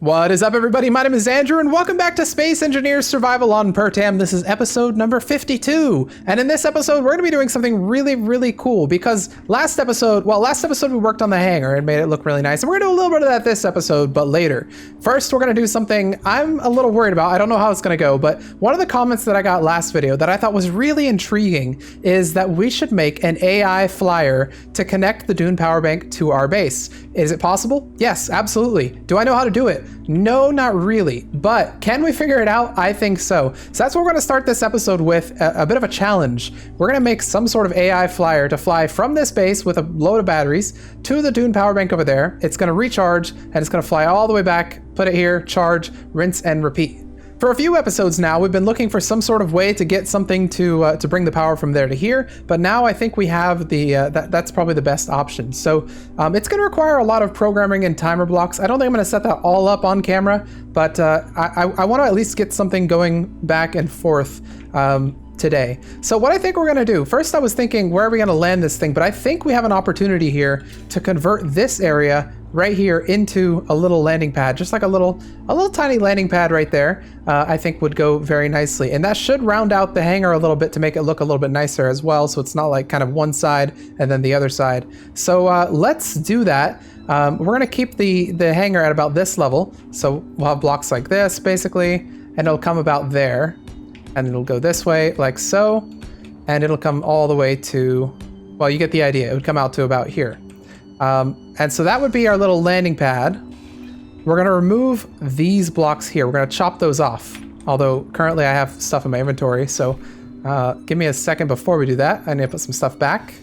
What is up, everybody? My name is Andrew, and welcome back to Space Engineers Survival on Pertam. This is episode number 52, and in this episode, we're going to be doing something really cool, because last episode we worked on the hangar and made it look really nice, and we're going to do a little bit of that this episode, but later. First, we're going to do something I'm a little worried about. I don't know how it's going to go, but one of the comments that I got last video that I thought was really intriguing is that we should make an AI flyer to connect the Dune Power Bank to our base. Is it possible? Yes, absolutely. Do I know how to do it? No, not really, but can we figure it out? I think so. So that's what we're going to start this episode with, a bit of a challenge. We're going to make some sort of AI flyer to fly from this base with a load of batteries to the Dune Power Bank over there. It's going to recharge and it's going to fly all the way back, put it here, charge, rinse and repeat. For a few episodes now, we've been looking for some sort of way to get something to bring the power from there to here, but now I think we have the that's probably the best option. So it's going to require a lot of programming and timer blocks. I don't think I'm going to set that all up on camera, but I want to at least get something going back and forth today. So what I think we're going to do, first I was thinking, where are we going to land this thing? But I think we have an opportunity here to convert this area right here into a little landing pad, just like a little tiny landing pad right there. I think would go very nicely, and that should round out the hangar a little bit to make it look a little bit nicer as well, so it's not like kind of one side and then the other side. So let's do that. We're going to keep the hangar at about this level, so we'll have blocks like this basically, and it'll come about there, and it'll go this way like so, and it'll come all the way to, well, you get the idea. It would come out to about here. And so that would be our little landing pad. We're going to remove these blocks here. We're going to chop those off. Although currently I have stuff in my inventory, so give me a second before we do that. I need to put some stuff back.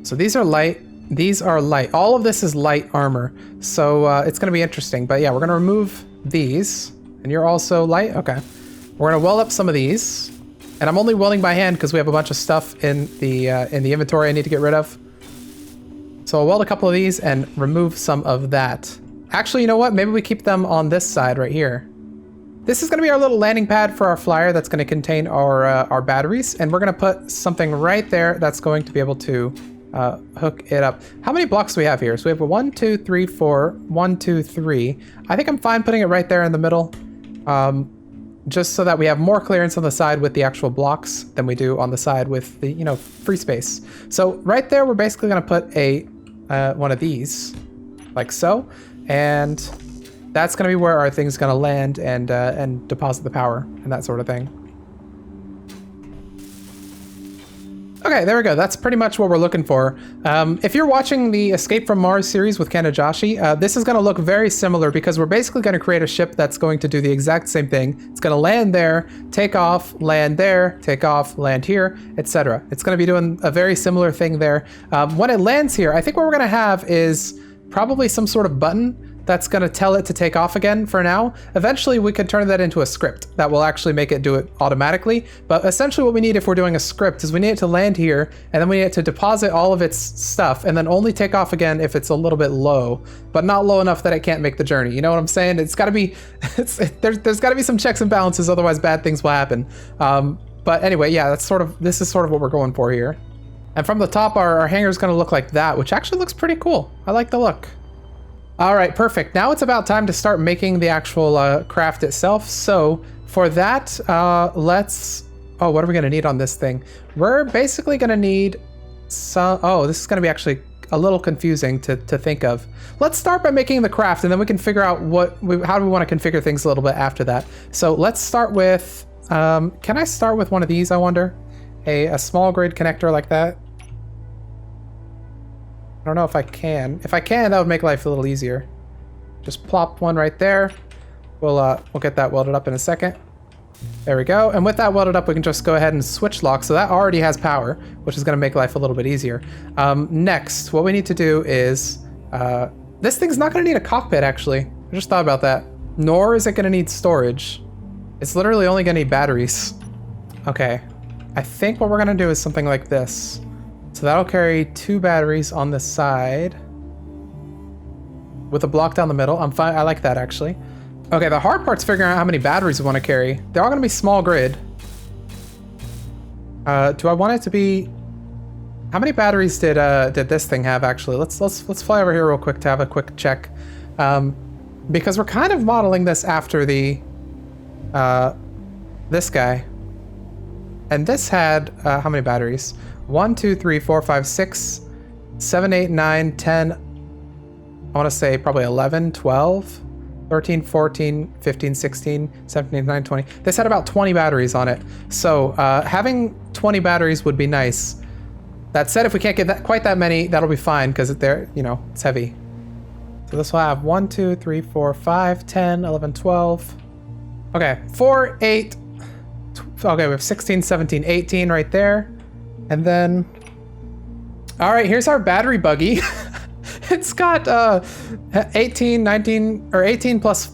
So these are light. These are light. All of this is light armor. So it's going to be interesting. But yeah, we're going to remove these. And you're also light? Okay. We're going to weld up some of these. And I'm only welding by hand because we have a bunch of stuff in the inventory I need to get rid of. So I'll weld a couple of these and remove some of that. Actually, you know what? Maybe we keep them on this side right here. This is going to be our little landing pad for our flyer that's going to contain our batteries. And we're going to put something right there that's going to be able to hook it up. How many blocks do we have here? So we have a 1, 2, 3, 4, 1, 2, 3. I think I'm fine putting it right there in the middle. Just so that we have more clearance on the side with the actual blocks than we do on the side with the, free space. So right there, we're basically going to put one of these like so, and that's going to be where our thing's going to land and deposit the power and that sort of thing. Okay, there we go. That's pretty much what we're looking for. If you're watching the Escape from Mars series with Ken and Joshi, this is going to look very similar because we're basically going to create a ship that's going to do the exact same thing. It's going to land there, take off, land there, take off, land here, etc. It's going to be doing a very similar thing there. When it lands here, I think what we're going to have is probably some sort of button that's going to tell it to take off again for now. Eventually, we could turn that into a script that will actually make it do it automatically. But essentially what we need if we're doing a script is we need it to land here, and then we need it to deposit all of its stuff, and then only take off again if it's a little bit low, but not low enough that it can't make the journey. You know what I'm saying? It's got to be, there's got to be some checks and balances, otherwise bad things will happen. But anyway, yeah, this is sort of what we're going for here. And from the top, our hangar is going to look like that, which actually looks pretty cool. I like the look. All right, perfect. Now it's about time to start making the actual craft itself. So for that, oh, what are we going to need on this thing? We're basically going to need some, oh, this is going to be actually a little confusing to think of. Let's start by making the craft, and then we can figure out how do we want to configure things a little bit after that. So let's start with, can I start with one of these, I wonder? A small grid connector like that? I don't know if I can. If I can, that would make life a little easier. Just plop one right there. We'll get that welded up in a second. There we go. And with that welded up, we can just go ahead and switch lock. So that already has power, which is going to make life a little bit easier. Next, what we need to do is, this thing's not going to need a cockpit, actually. I just thought about that. Nor is it going to need storage. It's literally only going to need batteries. Okay. I think what we're going to do is something like this. So that'll carry 2 batteries on the side with a block down the middle. I'm fine. I like that, actually. Okay, the hard part's figuring out how many batteries we want to carry. They're all going to be small grid. Do I want it to be... How many batteries did this thing have, actually? Let's fly over here real quick to have a quick check. because we're kind of modeling this after the this guy. And this had how many batteries? 1, 2, 3, 4, 5, 6, 7, 8, 9, 10. I want to say probably 11, 12, 13, 14, 15, 16, 17, 18, 19, 20. This had about 20 batteries on it. So having 20 batteries would be nice. That said, if we can't get quite that many, that'll be fine because it's heavy. So this will have 1, 2, 3, 4, 5, 10, 11, 12. Okay, 4, 8. Okay, we have 16, 17, 18 right there. And then, all right, here's our battery buggy. It's got 18, 19, or 18 plus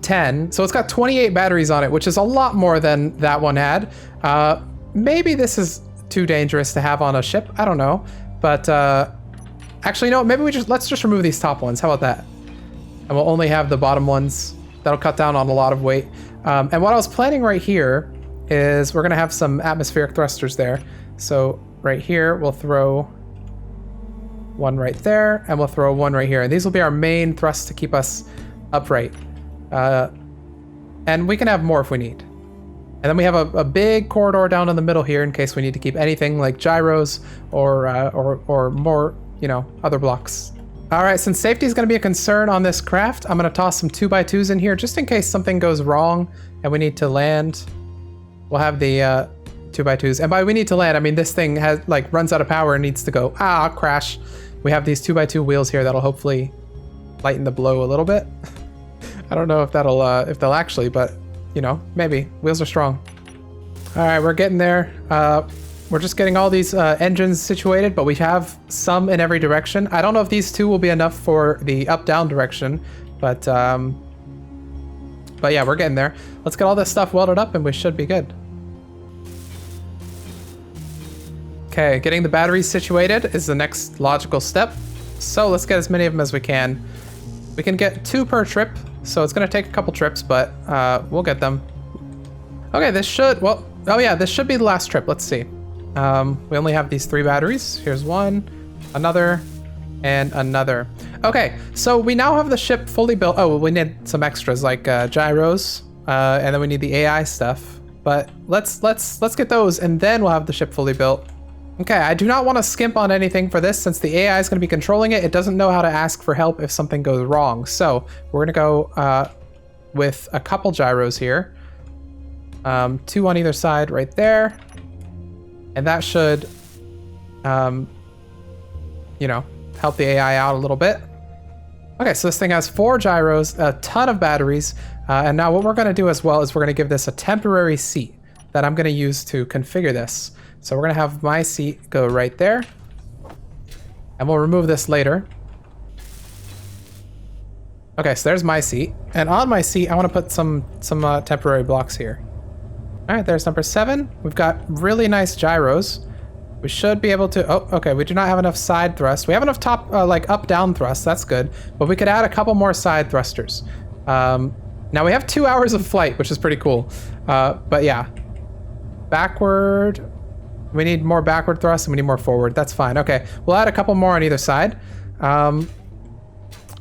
10. So it's got 28 batteries on it, which is a lot more than that one had. Maybe this is too dangerous to have on a ship. I don't know. But actually, no, maybe let's just remove these top ones. How about that? And we'll only have the bottom ones. That'll cut down on a lot of weight. And what I was planning right here is we're gonna have some atmospheric thrusters there. So right here, we'll throw one right there, and we'll throw one right here. And these will be our main thrust to keep us upright. And we can have more if we need. And then we have a big corridor down in the middle here in case we need to keep anything like gyros or more, other blocks. All right, since safety is going to be a concern on this craft, I'm going to toss some 2x2s in here just in case something goes wrong and we need to land. We'll have the 2x2s. And by we need to land, I mean this thing runs out of power and needs to go, crash. We have these 2x2 wheels here that'll hopefully lighten the blow a little bit. I don't know if they'll actually, but maybe. Wheels are strong. All right, we're getting there. We're just getting all these engines situated, but we have some in every direction. I don't know if these two will be enough for the up-down direction, but yeah, we're getting there. Let's get all this stuff welded up and we should be good. Okay, getting the batteries situated is the next logical step. So let's get as many of them as we can. We can get 2 per trip, so it's gonna take a couple trips, but we'll get them. Okay, this should be the last trip. Let's see. We only have these 3 batteries. Here's one, another, and another. Okay, so we now have the ship fully built. Oh, well, we need some extras like gyros, and then we need the AI stuff. But let's get those, and then we'll have the ship fully built. Okay, I do not want to skimp on anything for this since the AI is going to be controlling it. It doesn't know how to ask for help if something goes wrong. So we're going to go with a couple gyros here. 2 on either side right there. And that should, help the AI out a little bit. Okay, so this thing has 4 gyros, a ton of batteries. And now what we're going to do as well is we're going to give this a temporary seat that I'm going to use to configure this. So we're going to have my seat go right there. And we'll remove this later. Okay, so there's my seat. And on my seat, I want to put some temporary blocks here. All right, there's number 7. We've got really nice gyros. We should be able to, oh, okay, we do not have enough side thrust. We have enough top, up-down thrust, that's good. But we could add a couple more side thrusters. Now we have 2 hours of flight, which is pretty cool. But yeah, backward. We need more backward thrust and we need more forward. That's fine. Okay, we'll add a couple more on either side. We're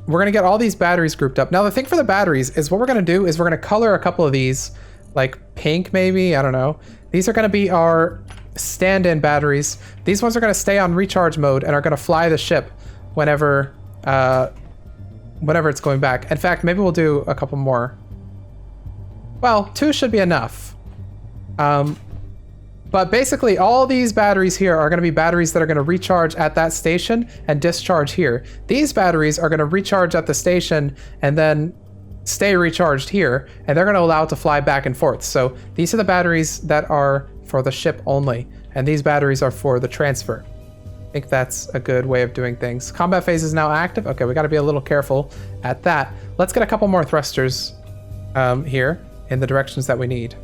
gonna get all these batteries grouped up. Now the thing for the batteries is what we're gonna do is we're gonna color a couple of these, like pink maybe, I don't know. These are gonna be our stand-in batteries. These ones are gonna stay on recharge mode and are gonna fly the ship whenever it's going back. In fact, maybe we'll do a couple more. Well, 2 should be enough. But basically all these batteries here are going to be batteries that are going to recharge at that station and discharge here. These batteries are going to recharge at the station and then stay recharged here, and they're going to allow it to fly back and forth. So these are the batteries that are for the ship only, and these batteries are for the transfer. I think that's a good way of doing things. Combat phase is now active. Okay, we got to be a little careful at that. Let's get a couple more thrusters here in the directions that we need.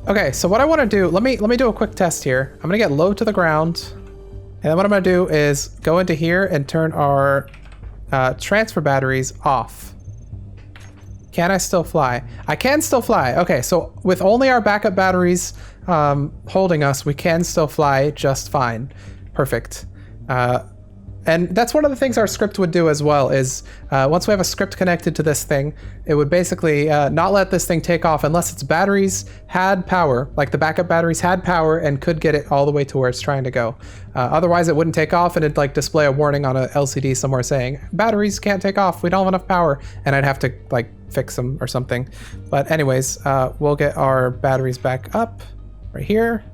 Okay, so what I want to do, let me do a quick test here. I'm gonna get low to the ground, and then what I'm gonna do is go into here and turn our transfer batteries off. Can I still fly? I can still fly. Okay, so with only our backup batteries holding us, we can still fly just fine. Perfect. And that's one of the things our script would do as well is once we have a script connected to this thing, it would basically not let this thing take off unless its batteries had power, like the backup batteries had power and could get it all the way to where it's trying to go. Otherwise it wouldn't take off and it'd like display a warning on a LCD somewhere saying, batteries can't take off, we don't have enough power. And I'd have to like fix them or something. But anyways, we'll get our batteries back up right here.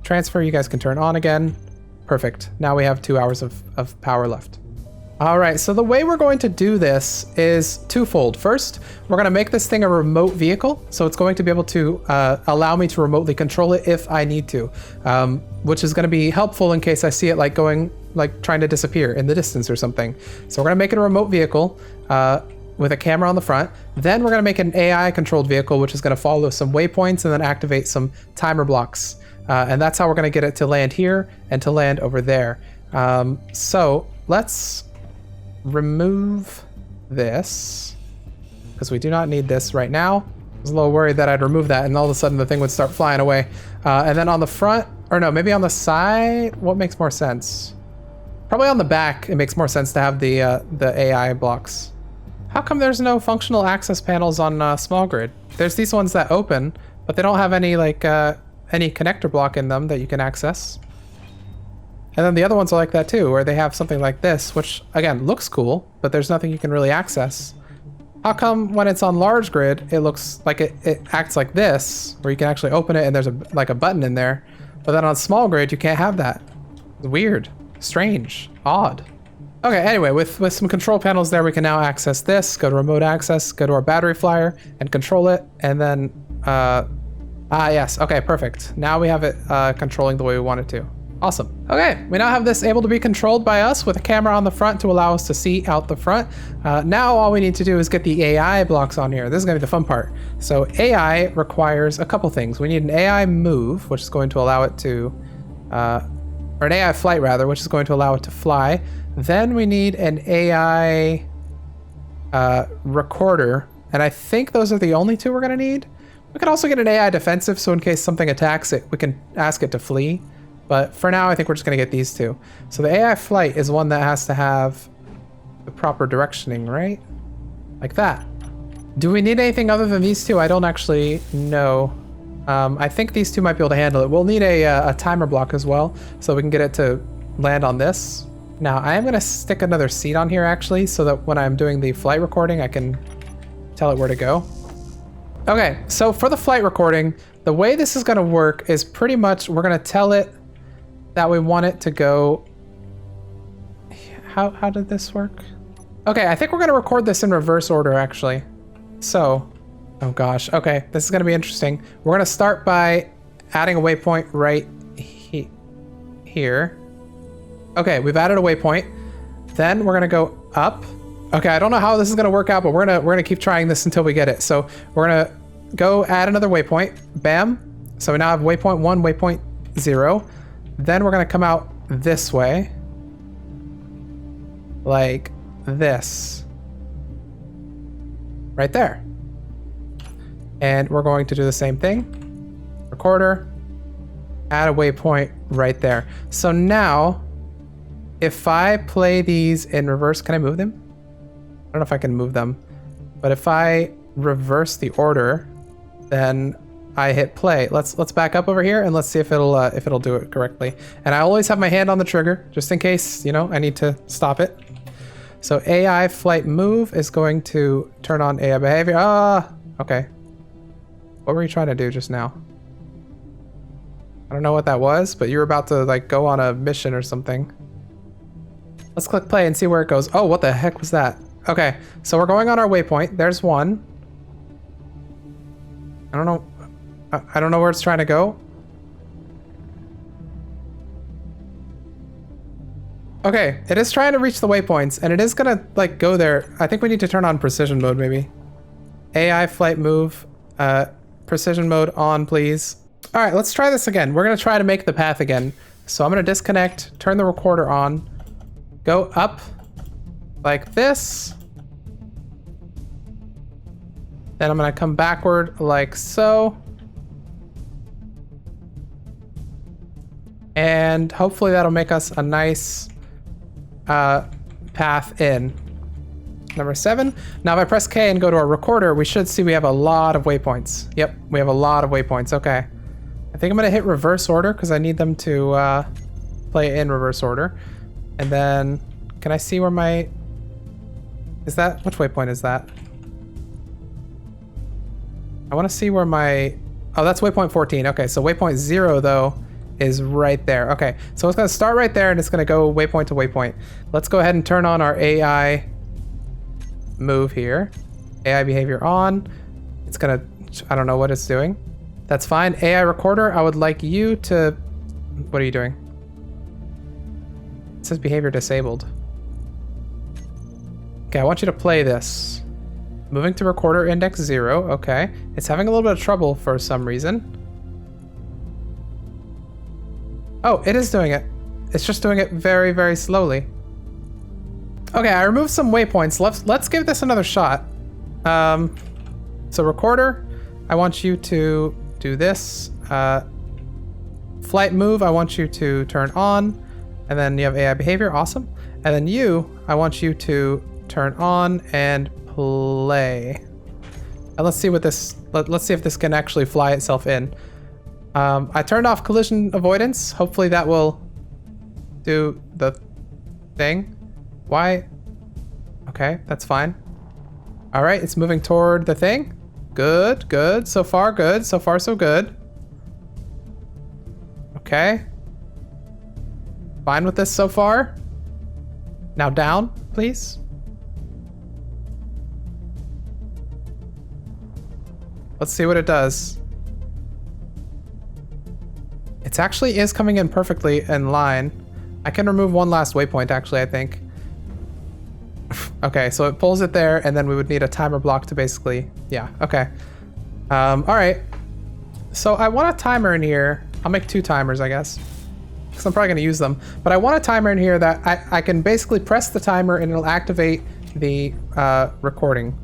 Transfer, you guys can turn on again. Perfect. Now we have 2 hours of power left. All right, so the way we're going to do this is twofold. First, we're going to make this thing a remote vehicle. So it's going to be able to allow me to remotely control it if I need to, which is going to be helpful in case I see it like going, like trying to disappear in the distance or something. So we're going to make it a remote vehicle with a camera on the front. Then we're going to make an AI controlled vehicle, which is going to follow some waypoints and then activate some timer blocks. And that's how we're going to get it to land here and to land over there. So let's remove this because we do not need this right now. I was a little worried that I'd remove that and all of a sudden the thing would start flying away. And then on the front, or no, maybe on the side, what makes more sense? Probably on the back, it makes more sense to have the AI blocks. How come there's no functional access panels on small grid? There's these ones that open, but they don't have any like any connector block in them that you can access. And then the other ones are like that too, where they have something like this, which again looks cool, but there's nothing you can really access. How come when it's on large grid, it looks like it acts like this, where you can actually open it and there's like a button in there, but then on small grid, you can't have that. It's weird, strange, odd. Okay, anyway, with some control panels there, we can now access this, go to remote access, go to our battery flyer and control it. And then, yes, okay, perfect. Now we have it controlling the way we want it to. Awesome. Okay, we now have this able to be controlled by us with a camera on the front to allow us to see out the front. Now all we need to do is get the AI blocks on here. This is gonna be the fun part. So AI requires a couple things. We need an AI move, which is going to allow it to, or an AI flight rather, which is going to allow it to fly. Then we need an AI recorder. And I think those are the only two we're gonna need. We could also get an AI defensive, so in case something attacks it, we can ask it to flee. But for now, I think we're just gonna get these two. So the AI flight is one that has to have the proper directioning, right? Like that. Do we need anything other than these two? I don't actually know. I think these two might be able to handle it. We'll need a timer block as well, so we can get it to land on this. Now, I am gonna stick another seat on here actually, so that when I'm doing the flight recording, I can tell it where to go. Okay, so for the flight recording, the way this is gonna work is pretty much we're gonna tell it that we want it to go. How did this work? Okay, I think we're gonna record this in reverse order actually. So, oh gosh, okay, this is gonna be interesting. We're gonna start by adding a waypoint right here. Okay, we've added a waypoint. Then we're gonna go up. Okay, I don't know how this is gonna work out, but we're gonna keep trying this until we get it. So we're gonna go add another waypoint. Bam. So we now have waypoint 1, waypoint 0. Then we're gonna come out this way. Like this. Right there. And we're going to do the same thing. Recorder. Add a waypoint right there. So now, if I play these in reverse, can I move them? I don't know if I can move them. But if I reverse the order, then I hit play. Let's back up over here and let's see if it'll do it correctly. And I always have my hand on the trigger just in case, you know, I need to stop it. So AI flight move is going to turn on AI behavior. Okay. What were you trying to do just now? I don't know what that was, but you were about to like go on a mission or something. Let's click play and see where it goes. Oh, what the heck was that? Okay, so we're going on our waypoint. There's one. I don't know where it's trying to go. Okay, it is trying to reach the waypoints and it is gonna like go there. I think we need to turn on precision mode maybe. AI flight move, precision mode on please. All right, let's try this again. We're gonna try to make the path again. So I'm gonna disconnect, turn the recorder on, go up like this. Then I'm gonna come backward like so. And hopefully that'll make us a nice path in. Number 7. Now if I press K and go to our recorder, we should see we have a lot of waypoints. Yep, we have a lot of waypoints. Okay. I think I'm gonna hit reverse order because I need them to play in reverse order. And then, can I see where my... Is that... Which waypoint is that? I want to see where my... Oh, that's waypoint 14. Okay, so waypoint 0, though, is right there. Okay, so it's going to start right there, and it's going to go waypoint to waypoint. Let's go ahead and turn on our AI move here. AI behavior on. It's going to... I don't know what it's doing. That's fine. AI recorder, I would like you to... What are you doing? It says behavior disabled. Okay, I want you to play this. Moving to recorder index 0. Okay. It's having a little bit of trouble for some reason. Oh, it is doing it. It's just doing it very, very slowly. Okay, I removed some waypoints. Let's give this another shot. So recorder, I want you to do this. Flight move, I want you to turn on. And then you have AI behavior. Awesome. And then you, I want you to turn on and play. And let's see what this, let's see if this can actually fly itself in. I turned off collision avoidance. Hopefully that will do the thing. Why? Okay, that's fine. All right, it's moving toward the thing. Good, good. So far, good. So far, so good. Okay. Fine with this so far. Now down, please. Let's see what it does. It actually is coming in perfectly in line. I can remove one last waypoint, actually, I think. Okay, so it pulls it there, and then we would need a timer block to basically... Yeah, okay. All right. So I want a timer in here. I'll make 2 timers, I guess, because I'm probably going to use them. But I want a timer in here that I can basically press the timer, and it'll activate the recording.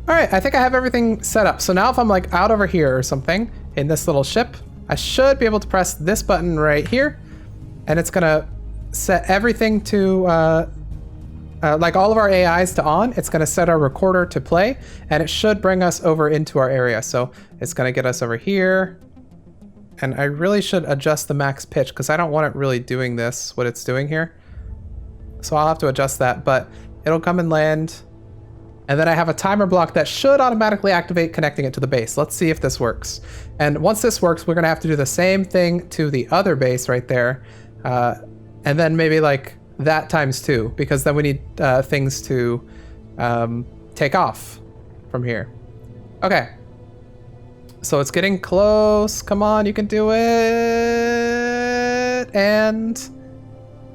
All right, I think I have everything set up. So now if I'm like out over here or something in this little ship, I should be able to press this button right here, and it's gonna set everything to, like all of our AIs to on. It's gonna set our recorder to play, and it should bring us over into our area. So it's gonna get us over here, and I really should adjust the max pitch because I don't want it really doing this, what it's doing here. So I'll have to adjust that, but it'll come and land. And then I have a timer block that should automatically activate connecting it to the base. Let's see if this works. And once this works, we're gonna have to do the same thing to the other base right there. And then maybe like that times 2, because then we need things to take off from here. Okay. So it's getting close. Come on, you can do it. And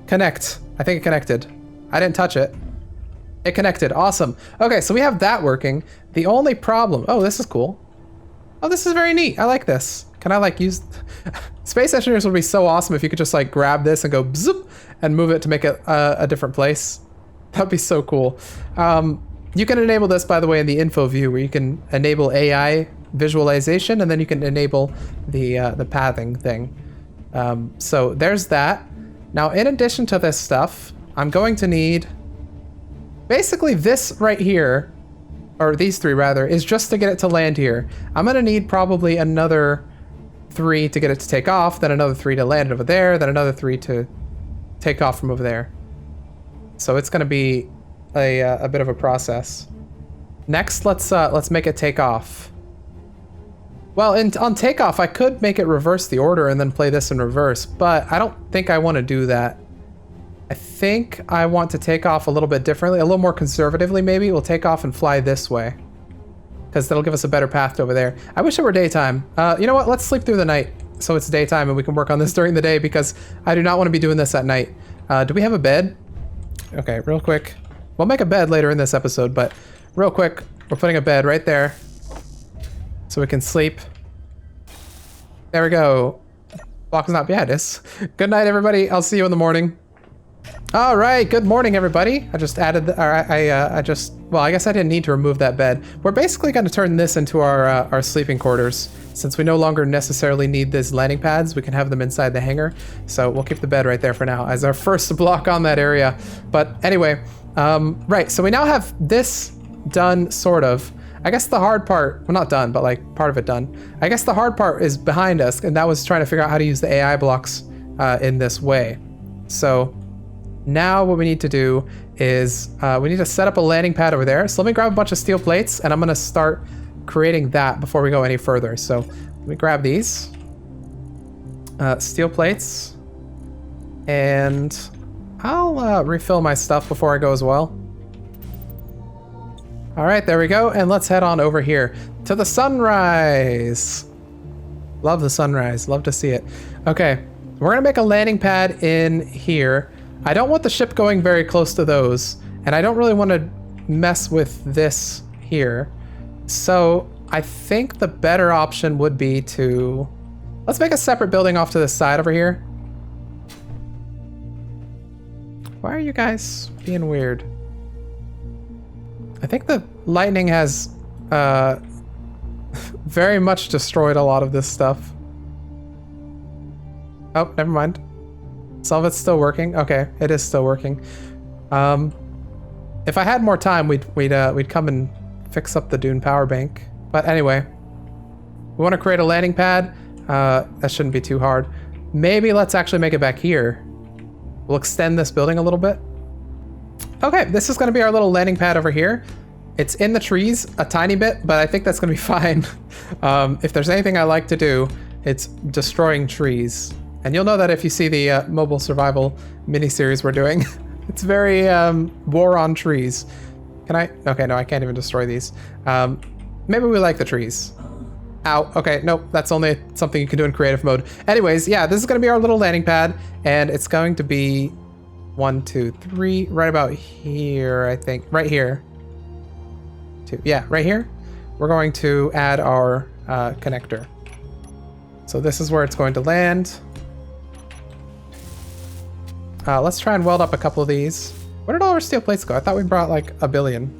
connect. I think it connected. I didn't touch it. It connected. Awesome. Okay, so we have that working. The only problem... Oh, this is cool. Oh, this is very neat. I like this. Can I like use... Space engineers would be so awesome if you could just like grab this and go bzoop and move it to make it a different place. That'd be so cool. You can enable this, by the way, in the info view, where you can enable AI visualization, and then you can enable the pathing thing. So there's that. Now, in addition to this stuff, I'm going to need... Basically, this right here, or these 3 rather, is just to get it to land here. I'm gonna need probably another 3 to get it to take off, then another 3 to land over there, then another 3 to take off from over there. So it's gonna be a bit of a process. Next, let's make it take off. Well, on takeoff, I could make it reverse the order and then play this in reverse, but I don't think I want to do that. I think I want to take off a little bit differently, a little more conservatively maybe. We'll take off and fly this way, because that'll give us a better path to over there. I wish it were daytime. You know what? Let's sleep through the night so it's daytime and we can work on this during the day, because I do not want to be doing this at night. Do we have a bed? Okay, real quick. We'll make a bed later in this episode, but real quick, we're putting a bed right there so we can sleep. There we go. Clock is not bad. Good night, everybody. I'll see you in the morning. All right, good morning, everybody. I just added, well, I guess I didn't need to remove that bed. We're basically going to turn this into our sleeping quarters. Since we no longer necessarily need these landing pads, we can have them inside the hangar. So we'll keep the bed right there for now as our first block on that area. But anyway, right, so we now have this done, sort of. I guess the hard part, well, not done, but like part of it done. I guess the hard part is behind us, and that was trying to figure out how to use the AI blocks in this way. So now what we need to do is we need to set up a landing pad over there. So let me grab a bunch of steel plates, and I'm going to start creating that before we go any further. So let me grab these steel plates, and I'll refill my stuff before I go as well. All right, there we go. And let's head on over here to the sunrise. Love the sunrise. Love to see it. Okay, we're going to make a landing pad in here. I don't want the ship going very close to those, and I don't really want to mess with this here. So I think the better option would be to... Let's make a separate building off to the side over here. Why are you guys being weird? I think the lightning has very much destroyed a lot of this stuff. Oh, never mind. Some of it's still working. Okay, it is still working. If I had more time, we'd come and fix up the Dune Power Bank. But anyway, we want to create a landing pad. That shouldn't be too hard. Maybe let's actually make it back here. We'll extend this building a little bit. Okay, this is going to be our little landing pad over here. It's in the trees a tiny bit, but I think that's going to be fine. If there's anything I like to do, it's destroying trees. And you'll know that if you see the mobile survival mini-series we're doing. It's very war on trees. Can I? Okay, no, I can't even destroy these. Maybe we like the trees. Ow, okay, nope, that's only something you can do in creative mode. Anyways, yeah, this is going to be our little landing pad, and it's going to be 1, 2, 3, right about here, I think. Right here. 2, yeah, right here. We're going to add our connector. So this is where it's going to land. Let's try and weld up a couple of these. Where did all our steel plates go? I thought we brought like 1 billion.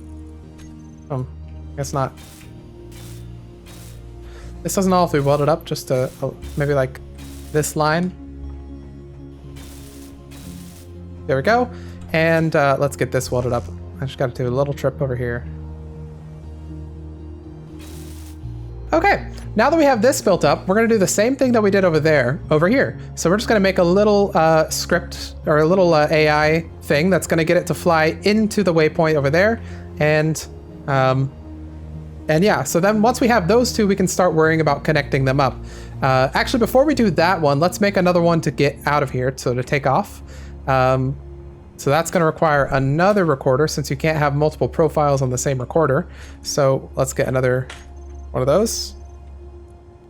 Guess not. This doesn't all have to be welded up, just to maybe like this line. There we go. And let's get this welded up. I just got to do a little trip over here. Okay, now that we have this built up, we're going to do the same thing that we did over here. So we're just going to make a little script or a little AI thing that's going to get it to fly into the waypoint over there. And yeah, so then once we have those two, we can start worrying about connecting them up. Actually, before we do that one, let's make another one to get out of here, so to take off. So that's going to require another recorder since you can't have multiple profiles on the same recorder. So let's get another one of those.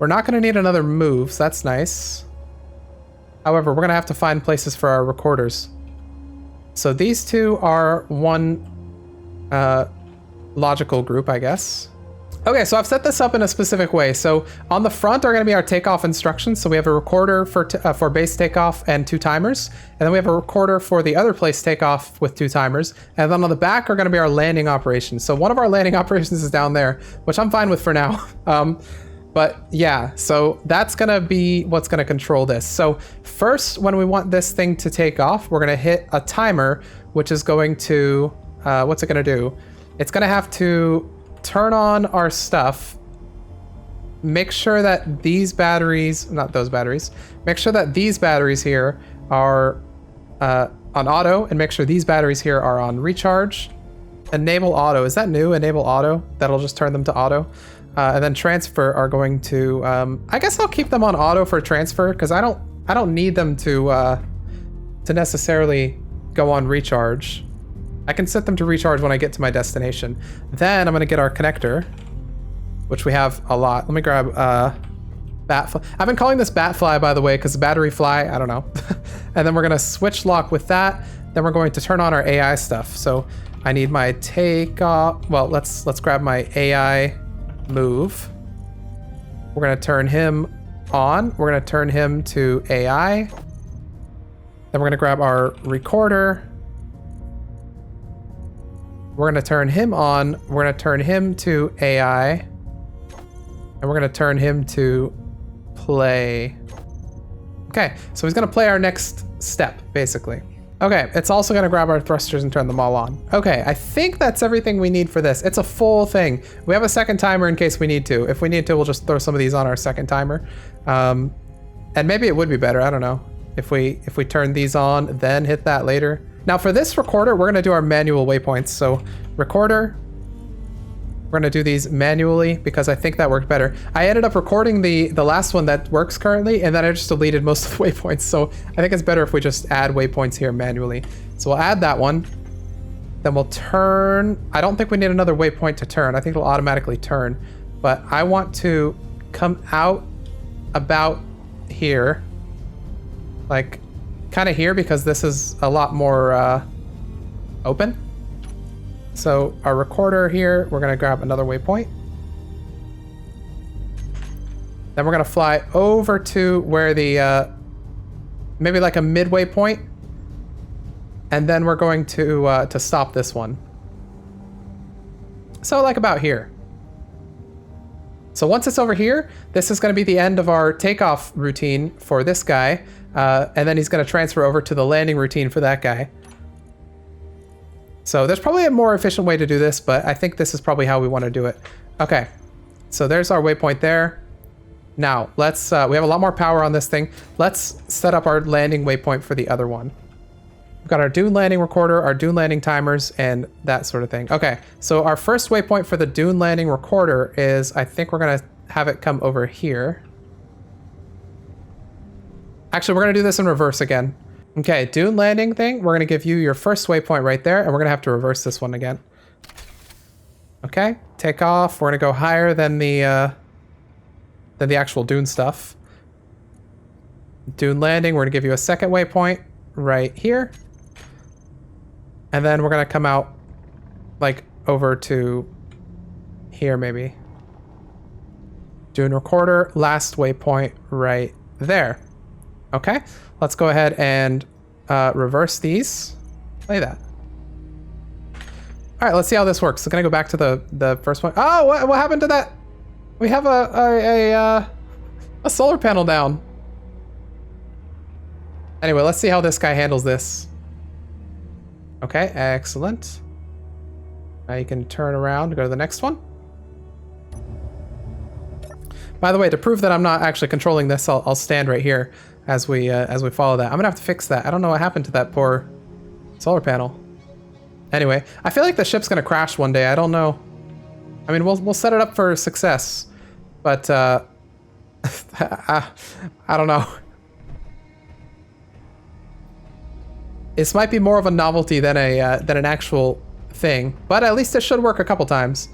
We're not going to need another move, so that's nice. However, we're going to have to find places for our recorders. So these two are one logical group, I guess. Okay, so I've set this up in a specific way. So on the front are going to be our takeoff instructions. So we have a recorder for base takeoff and 2 timers. And then we have a recorder for the other place takeoff with 2 timers. And then on the back are going to be our landing operations. So one of our landing operations is down there, which I'm fine with for now. But yeah, so that's going to be what's going to control this. So first, when we want this thing to take off, we're going to hit a timer, which is going to, what's it going to do? It's going to have to turn on our stuff, make sure that these batteries, not those batteries, make sure that these batteries here are on auto, and make sure these batteries here are on recharge. Enable auto, is that new? Enable auto, that'll just turn them to auto. And then transfer are going to, I guess I'll keep them on auto for transfer, because I don't need them to necessarily go on recharge. I can set them to recharge when I get to my destination. Then I'm going to get our connector, which we have a lot. Let me grab Batfly. I've been calling this Batfly, by the way, because battery fly, I don't know. And then we're going to switch lock with that. Then we're going to turn on our AI stuff. So I need my takeoff. Well, let's grab my AI move. We're going to turn him on. We're going to turn him to AI. Then we're gonna grab our recorder. We're gonna turn him on. We're gonna turn him to AI. And we're gonna turn him to play. Okay, so he's gonna play our next step, basically. Okay, it's also gonna grab our thrusters and turn them all on. Okay, I think that's everything we need for this. It's a full thing. We have a second timer in case we need to. If we need to, we'll just throw some of these on our second timer. And maybe it would be better, I don't know. If we turn these on, then hit that later. Now for this recorder, we're gonna do our manual waypoints. So recorder, we're gonna do these manually because I think that worked better. I ended up recording the last one that works currently, and then I just deleted most of the waypoints. So I think it's better if we just add waypoints here manually. So we'll add that one. Then we'll turn. I don't think we need another waypoint to turn. I think it'll automatically turn. But I want to come out about here. Like kind of here because this is a lot more open. So our recorder here, we're gonna grab another waypoint. Then we're gonna fly over to where the, maybe like a midway point. And then we're going to stop this one. So like about here. So once it's over here, this is gonna be the end of our takeoff routine for this guy. And then he's gonna transfer over to the landing routine for that guy. So there's probably a more efficient way to do this, but I think this is probably how we want to do it. Okay, so there's our waypoint there. Now let's, we have a lot more power on this thing. Let's set up our landing waypoint for the other one. We've got our Dune landing recorder, our Dune landing timers, and that sort of thing. Okay, so our first waypoint for the Dune landing recorder is, I think we're gonna have it come over here. Actually, we're gonna do this in reverse again. Okay, Dune landing thing, we're gonna give you your first waypoint right there, and we're gonna have to reverse this one again. Okay, take off. We're gonna go higher than the actual Dune stuff. Dune landing, we're gonna give you a second waypoint right here. And then we're gonna come out like over to here maybe. Dune recorder, last waypoint right there. Okay, let's go ahead and reverse these. Play that. All right, let's see how this works. So, gonna go back to the first one. Oh, what happened to that? We have a solar panel down. Anyway, let's see how this guy handles this. Okay, excellent. Now you can turn around to go to the next one. By the way, to prove that I'm not actually controlling this, I'll stand right here as we follow that. I'm gonna have to fix that. I don't know what happened to that poor solar panel. Anyway, I feel like the ship's gonna crash one day. I don't know. I mean, we'll set it up for success, but I don't know. This might be more of a novelty than an actual thing, but at least it should work a couple times.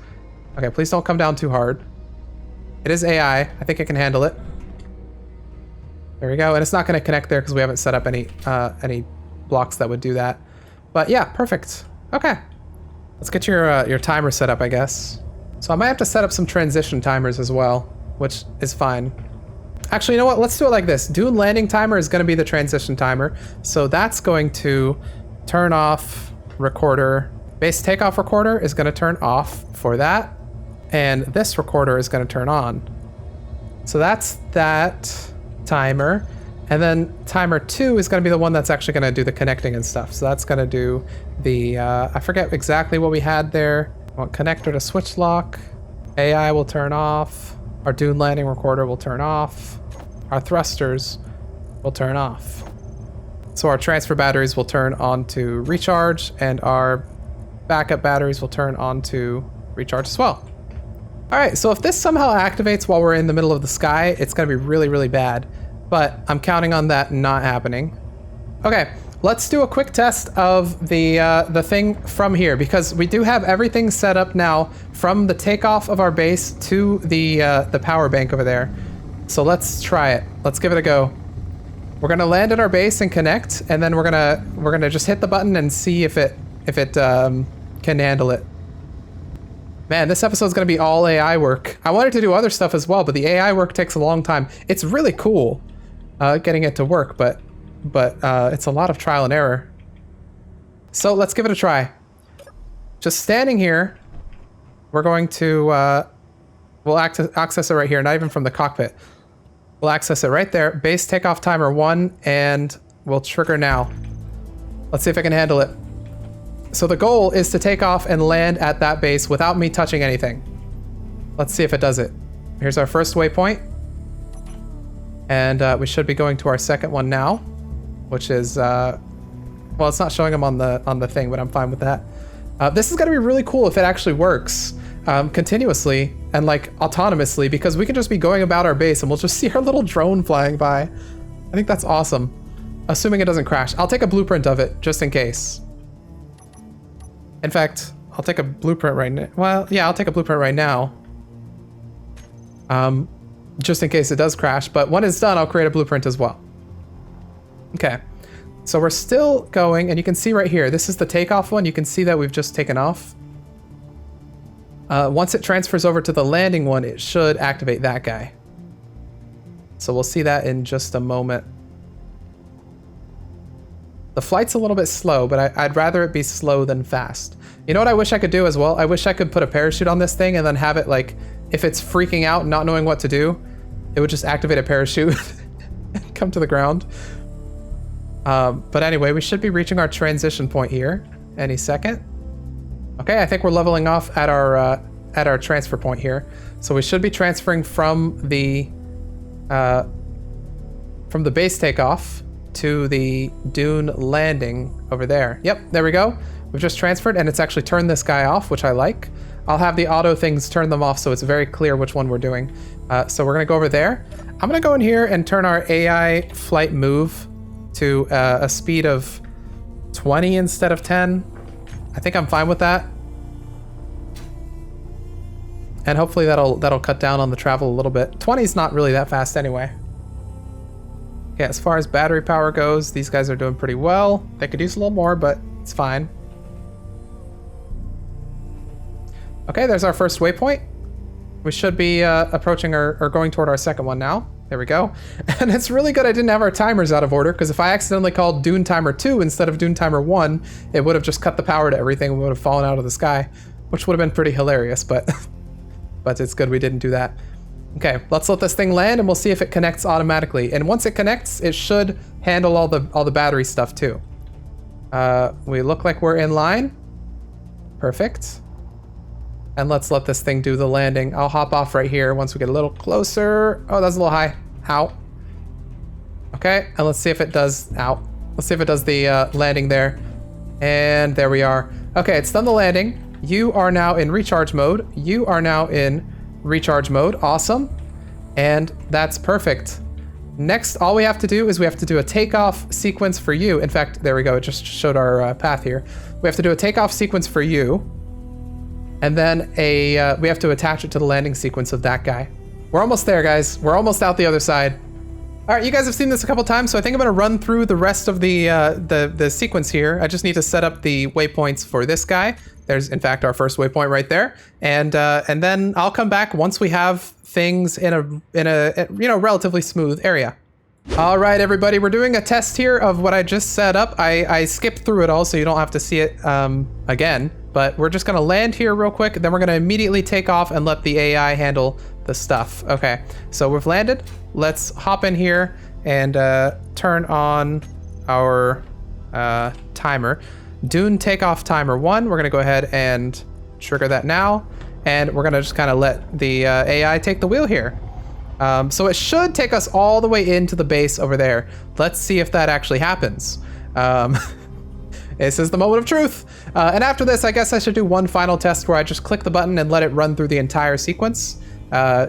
Okay, please don't come down too hard. It is AI. I think it can handle it. There we go, and it's not going to connect there because we haven't set up any blocks that would do that. But yeah, perfect. Okay, let's get your timer set up, I guess. So I might have to set up some transition timers as well, which is fine. Actually, you know what? Let's do it like this. Dune landing timer is going to be the transition timer, so that's going to turn off recorder. Base takeoff recorder is going to turn off for that, and this recorder is going to turn on. So that's that timer, and then timer 2 is going to be the one that's actually going to do the connecting and stuff. So that's going to do the I forget exactly what we had there. I want connector to switch lock. AI will turn off. Our Dune landing recorder will turn off. Our thrusters will turn off. So our transfer batteries will turn on to recharge, and our backup batteries will turn on to recharge as well. All right, so if this somehow activates while we're in the middle of the sky, it's gonna be really, really bad, but I'm counting on that not happening. Okay, let's do a quick test of the thing from here, because we do have everything set up now from the takeoff of our base to the power bank over there. So let's try it. Let's give it a go. We're gonna land at our base and connect, and then we're gonna just hit the button and see if it can handle it. Man, this episode's gonna be all AI work. I wanted to do other stuff as well, but the AI work takes a long time. It's really cool getting it to work, but but it's a lot of trial and error. So let's give it a try. Just standing here, we're going to, we'll access it right here, not even from the cockpit. We'll access it right there. Base takeoff timer 1, and we'll trigger now. Let's see if I can handle it. So the goal is to take off and land at that base without me touching anything. Let's see if it does it. Here's our first waypoint. And we should be going to our second one now, which is, well, it's not showing them on the thing, but I'm fine with that. This is going to be really cool if it actually works continuously and like autonomously, because we can just be going about our base and we'll just see our little drone flying by. I think that's awesome. Assuming it doesn't crash. I'll take a blueprint of it just in case. In fact, I'll take a blueprint right now. Well, yeah, I'll take a blueprint right now. Just in case it does crash, but when it's done, I'll create a blueprint as well. Okay, so we're still going, and you can see right here, this is the takeoff one. You can see that we've just taken off. Once it transfers over to the landing one, it should activate that guy. So we'll see that in just a moment. The flight's a little bit slow, but I'd rather it be slow than fast. You know what I wish I could do as well? I wish I could put a parachute on this thing and then have it like, if it's freaking out and not knowing what to do, it would just activate a parachute and come to the ground. But anyway, we should be reaching our transition point here any second. Okay, I think we're leveling off at our transfer point here. So we should be transferring from the base takeoff to the Dune landing over there. Yep, there we go. We've just transferred, and it's actually turned this guy off, which I like. I'll have the auto things turn them off so it's very clear which one we're doing. So we're gonna go over there. I'm gonna go in here and turn our AI flight move to a speed of 20 instead of 10. I think I'm fine with that. And hopefully that'll cut down on the travel a little bit. 20 is not really that fast anyway. Yeah, as far as battery power goes, these guys are doing pretty well. They could use a little more, but it's fine. Okay, there's our first waypoint. We should be approaching or going toward our second one now. There we go. And it's really good I didn't have our timers out of order, because if I accidentally called Dune Timer 2 instead of Dune Timer 1, it would have just cut the power to everything and would have fallen out of the sky, which would have been pretty hilarious, but but it's good we didn't do that. Okay, let's let this thing land and we'll see if it connects automatically. And once it connects, it should handle all the battery stuff too. We look like we're in line. Perfect. And let's let this thing do the landing. I'll hop off right here once we get a little closer. Oh, that's a little high. Ow. Okay, and let's see if it does, ow. Let's see if it does the landing there. And there we are. Okay, it's done the landing. You are now in recharge mode. You are now in recharge mode. Awesome. And that's perfect. Next, all we have to do is we have to do a takeoff sequence for you. In fact, there we go. It just showed our path here. We have to do a takeoff sequence for you. And then we have to attach it to the landing sequence of that guy. We're almost there, guys. We're almost out the other side. All right, you guys have seen this a couple times, so I think I'm gonna run through the rest of the sequence here. I just need to set up the waypoints for this guy. There's, in fact, our first waypoint right there. And then I'll come back once we have things in a relatively smooth area. All right, everybody, we're doing a test here of what I just set up. I skipped through it all, so you don't have to see it again. But we're just gonna land here real quick, then we're gonna immediately take off and let the AI handle the stuff. Okay, so we've landed. Let's hop in here and turn on our timer. Dune takeoff timer 1. We're gonna go ahead and trigger that now. And we're gonna just kind of let the AI take the wheel here. So it should take us all the way into the base over there. Let's see if that actually happens. This is the moment of truth. And after this, I guess I should do one final test where I just click the button and let it run through the entire sequence,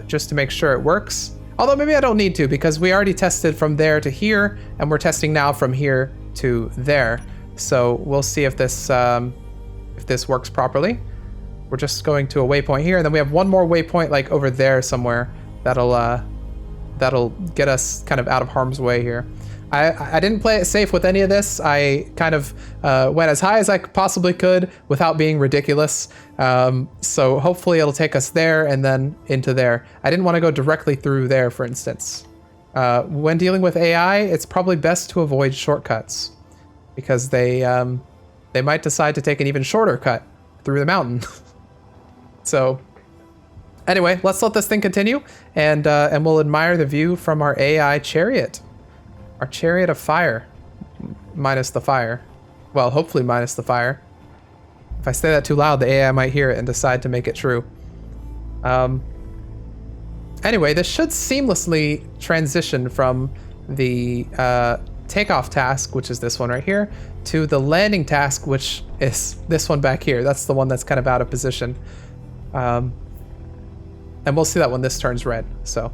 just to make sure it works. Although maybe I don't need to, because we already tested from there to here, and we're testing now from here to there. So we'll see if this works properly. We're just going to a waypoint here, and then we have one more waypoint like over there somewhere that'll get us kind of out of harm's way here. I didn't play it safe with any of this. I kind of went as high as I possibly could without being ridiculous. So hopefully it'll take us there and then into there. I didn't want to go directly through there, for instance. When dealing with AI, it's probably best to avoid shortcuts because they might decide to take an even shorter cut through the mountain. So anyway, let's let this thing continue, and we'll admire the view from our AI chariot. Our chariot of fire. Minus the fire. Well, hopefully minus the fire. If I say that too loud, the AI might hear it and decide to make it true. Anyway, this should seamlessly transition from the takeoff task, which is this one right here, to the landing task, which is this one back here. That's the one that's kind of out of position. And we'll see that when this turns red. So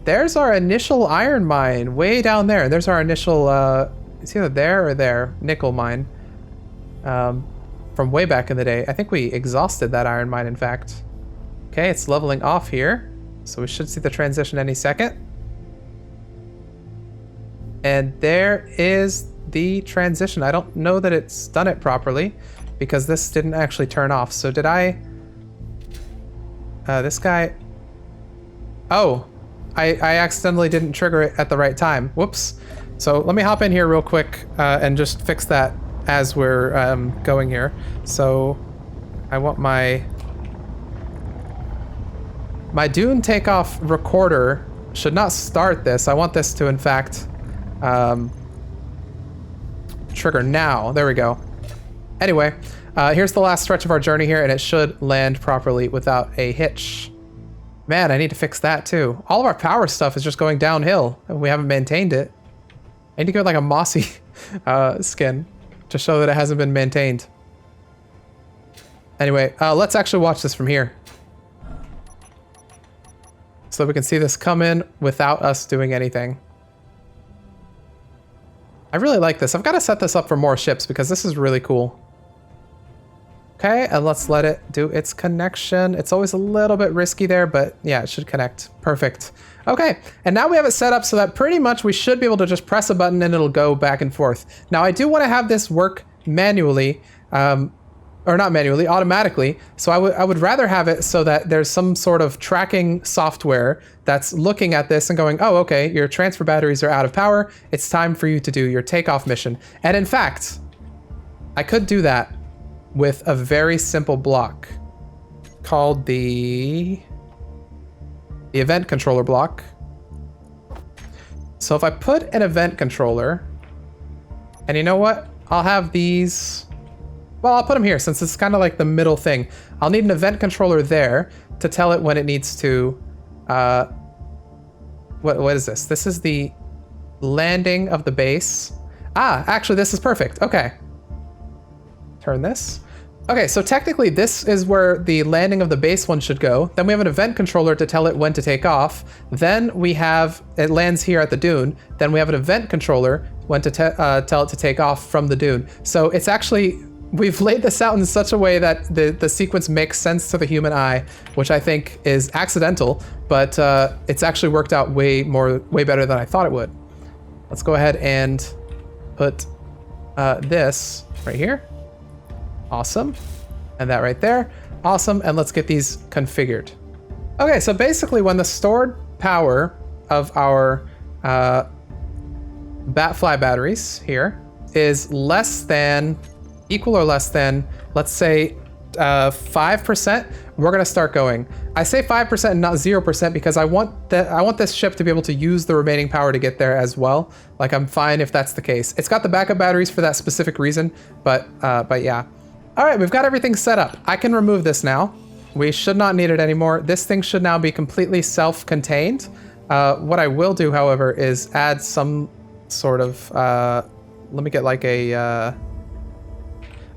there's our initial iron mine way down there. There's our initial, it's either there or there, nickel mine from way back in the day. I think we exhausted that iron mine, in fact. Okay, it's leveling off here. So we should see the transition any second. And there is the transition. I don't know that it's done it properly because this didn't actually turn off. So did I... this guy... Oh, I accidentally didn't trigger it at the right time. Whoops. So let me hop in here real quick and just fix that as we're going here. So I want my Dune takeoff recorder should not start this. I want this to, in fact, trigger now. There we go. Anyway, here's the last stretch of our journey here, and it should land properly without a hitch. Man, I need to fix that too. All of our power stuff is just going downhill, and we haven't maintained it. I need to give it like a mossy skin to show that it hasn't been maintained. Anyway, let's actually watch this from here, so we can see this come in without us doing anything. I really like this. I've got to set this up for more ships because this is really cool. Okay, and let's let it do its connection. It's always a little bit risky there, but yeah, it should connect. Perfect. Okay, and now we have it set up so that pretty much we should be able to just press a button and it'll go back and forth. Now, I do want to have this work manually, or not manually, automatically. So I would rather have it so that there's some sort of tracking software that's looking at this and going, oh, okay, your transfer batteries are out of power. It's time for you to do your takeoff mission. And in fact, I could do that with a very simple block called the event controller block. So if I put an event controller, and you know what? I'll have these, well, I'll put them here since it's kind of like the middle thing. I'll need an event controller there to tell it when it needs to, what is this? This is the landing of the base. Ah, actually this is perfect. Okay. Turn this. Okay, so technically this is where the landing of the base one should go. Then we have an event controller to tell it when to take off. Then we have, it lands here at the dune. Then we have an event controller when to tell it to take off from the dune. So it's actually, we've laid this out in such a way that the sequence makes sense to the human eye, which I think is accidental, but it's actually worked out way better than I thought it would. Let's go ahead and put this right here. Awesome. And that right there. Awesome. And let's get these configured. Okay, so basically when the stored power of our Batfly batteries here is less than, equal or less than, let's say 5%, we're gonna start going. I say 5% and not 0% because I want this ship to be able to use the remaining power to get there as well. Like, I'm fine if that's the case. It's got the backup batteries for that specific reason, but yeah. All right, we've got everything set up. I can remove this now. We should not need it anymore. This thing should now be completely self-contained. What I will do, however, is add some sort of, let me get like a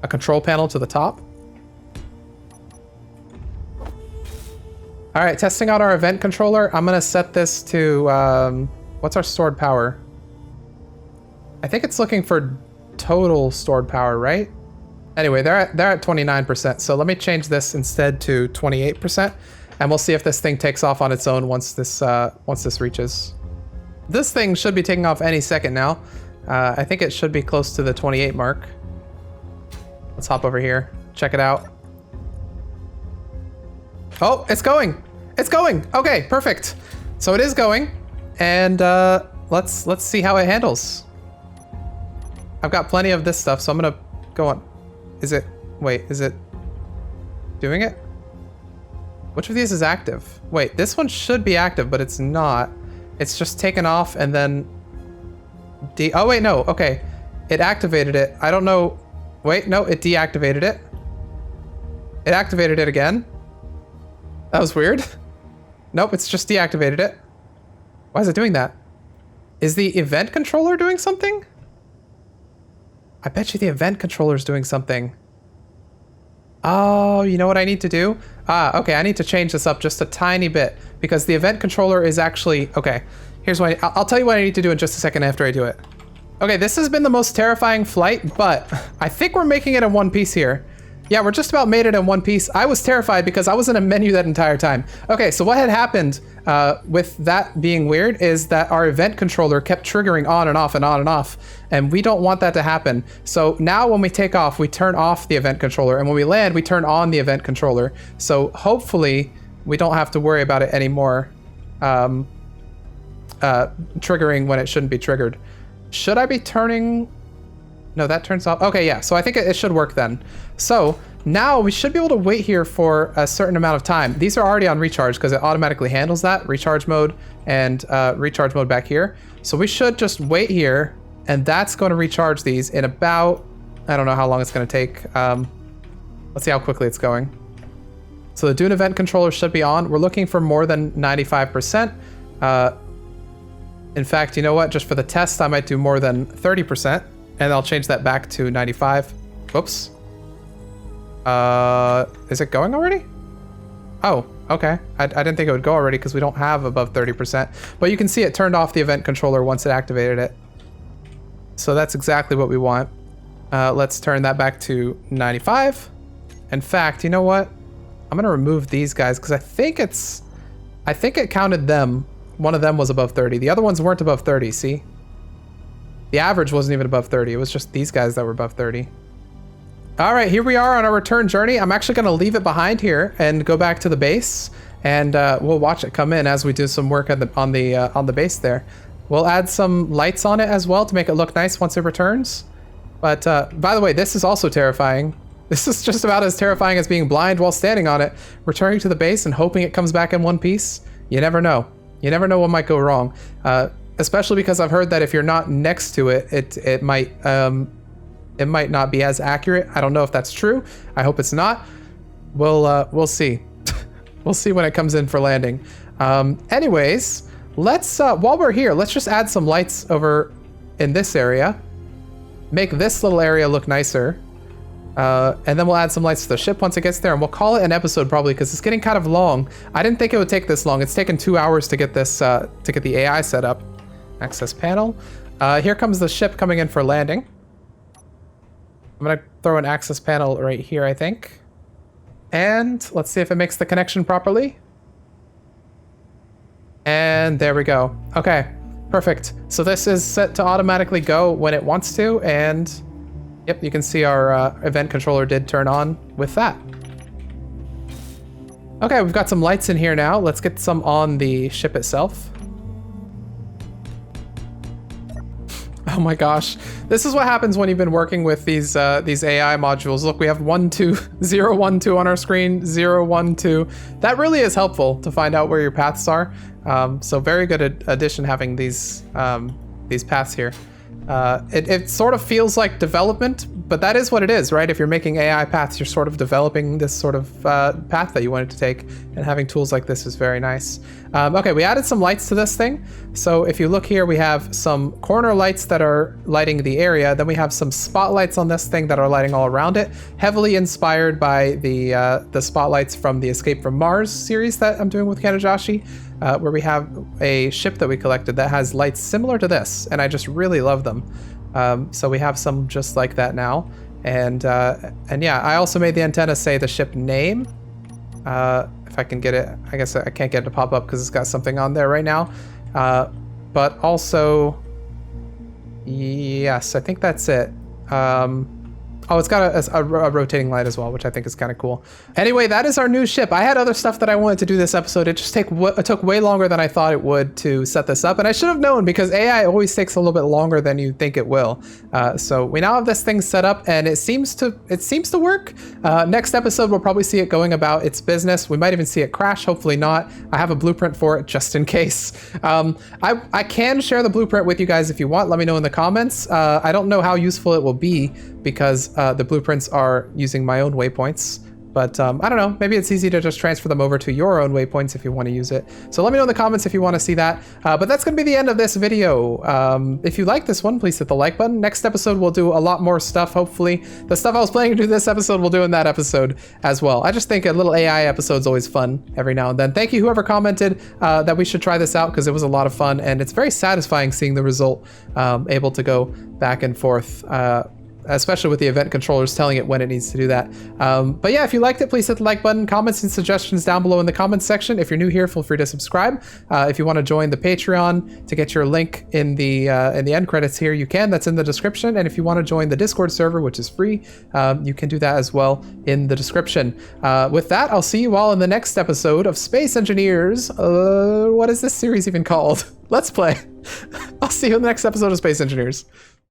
control panel to the top. All right, testing out our event controller. I'm gonna set this to, what's our stored power? I think it's looking for total stored power, right? Anyway, they're at 29%, so let me change this instead to 28%, and we'll see if this thing takes off on its own once this reaches. This thing should be taking off any second now. I think it should be close to the 28 mark. Let's hop over here, check it out. Oh, it's going! It's going! Okay, perfect. So it is going, and let's see how it handles. I've got plenty of this stuff, so I'm gonna go on. Is it doing it? Which of these is active? Wait, this one should be active, but it's not. It's just taken off and then oh wait, no, okay. It activated it. I don't know. Wait, no, it deactivated it. It activated it again. That was weird. Nope, it's just deactivated it. Why is it doing that? Is the event controller doing something? I bet you the event controller is doing something. Oh, you know what I need to do? Okay, I need to change this up just a tiny bit because the event controller is actually... Okay, here's what I'll tell you what I need to do in just a second after I do it. Okay, this has been the most terrifying flight, but I think we're making it in one piece here. Yeah, we're just about made it in one piece. I was terrified because I was in a menu that entire time. Okay, so what had happened with that being weird is that our event controller kept triggering on and off and on and off, and we don't want that to happen. So now when we take off, we turn off the event controller, and when we land, we turn on the event controller. So hopefully we don't have to worry about it anymore triggering when it shouldn't be triggered. Should I be turning... No, that turns off. Okay, yeah, so I think it should work then. So now we should be able to wait here for a certain amount of time. These are already on recharge because it automatically handles that. Recharge mode and recharge mode back here. So we should just wait here, and that's going to recharge these in about... I don't know how long it's going to take. Let's see how quickly it's going. So the Dune event controller should be on. We're looking for more than 95%. In fact, you know what? Just for the test, I might do more than 30%. And I'll change that back to 95. Whoops. Is it going already? Oh, okay. I didn't think it would go already because we don't have above 30%. But you can see it turned off the event controller once it activated it. So that's exactly what we want. Let's turn that back to 95. In fact, you know what? I'm gonna remove these guys because I think it counted them. One of them was above 30. The other ones weren't above 30, see? The average wasn't even above 30. It was just these guys that were above 30. All right, here we are on our return journey. I'm actually going to leave it behind here and go back to the base, and we'll watch it come in as we do some work on the base there. We'll add some lights on it as well to make it look nice once it returns. But by the way, this is also terrifying. This is just about as terrifying as being blind while standing on it. Returning to the base and hoping it comes back in one piece. You never know. You never know what might go wrong. Especially because I've heard that if you're not next to it, it might not be as accurate. I don't know if that's true. I hope it's not. We'll see. We'll see when it comes in for landing. Anyways, let's while we're here, let's just add some lights over in this area. Make this little area look nicer. And then we'll add some lights to the ship once it gets there, and we'll call it an episode probably because it's getting kind of long. I didn't think it would take this long. It's taken 2 hours to get this to get the AI set up. Access panel. Here comes the ship coming in for landing. I'm gonna throw an access panel right here, I think. And let's see if it makes the connection properly. And there we go. Okay, perfect. So this is set to automatically go when it wants to, and yep, you can see our event controller did turn on with that. Okay, we've got some lights in here now. Let's get some on the ship itself. Oh my gosh, this is what happens when you've been working with these AI modules. Look, we have 1, 2, 0, 1, 2 on our screen, 0, 1, 2. That really is helpful to find out where your paths are. So very good addition having these paths here. It sort of feels like development, but that is what it is, right? If you're making AI paths, you're sort of developing this sort of path that you wanted to take, and having tools like this is very nice. Okay, we added some lights to this thing. So if you look here, we have some corner lights that are lighting the area. Then we have some spotlights on this thing that are lighting all around it, heavily inspired by the spotlights from the Escape from Mars series that I'm doing with Kanajashi. Where we have a ship that we collected that has lights similar to this, and I just really love them. So we have some just like that now, and yeah, I also made the antenna say the ship name. If I can get it, I guess I can't get it to pop up because it's got something on there right now. But also, yes, I think that's it. Oh, it's got a rotating light as well, which I think is kind of cool. Anyway, that is our new ship. I had other stuff that I wanted to do this episode. It just took way longer than I thought it would to set this up. And I should have known, because AI always takes a little bit longer than you think it will. So we now have this thing set up, and it seems to work. Next episode, we'll probably see it going about its business. We might even see it crash. Hopefully not. I have a blueprint for it just in case. I can share the blueprint with you guys if you want. Let me know in the comments. I don't know how useful it will be, because the blueprints are using my own waypoints. But I don't know, maybe it's easy to just transfer them over to your own waypoints if you want to use it. So let me know in the comments if you want to see that. But that's going to be the end of this video. If you like this one, please hit the like button. Next episode, we'll do a lot more stuff, hopefully. The stuff I was planning to do this episode, we'll do in that episode as well. I just think a little AI episode is always fun every now and then. Thank you whoever commented that we should try this out, because it was a lot of fun. And it's very satisfying seeing the result, able to go back and forth. Especially with the event controllers telling it when it needs to do that. But yeah, if you liked it, please hit the like button. Comments and suggestions down below in the comments section. If you're new here, feel free to subscribe. If you want to join the Patreon to get your link in the end credits here, you can. That's in the description. And if you want to join the Discord server, which is free, you can do that as well in the description. With that, I'll see you all in the next episode of Space Engineers. What is this series even called? Let's Play. I'll see you in the next episode of Space Engineers.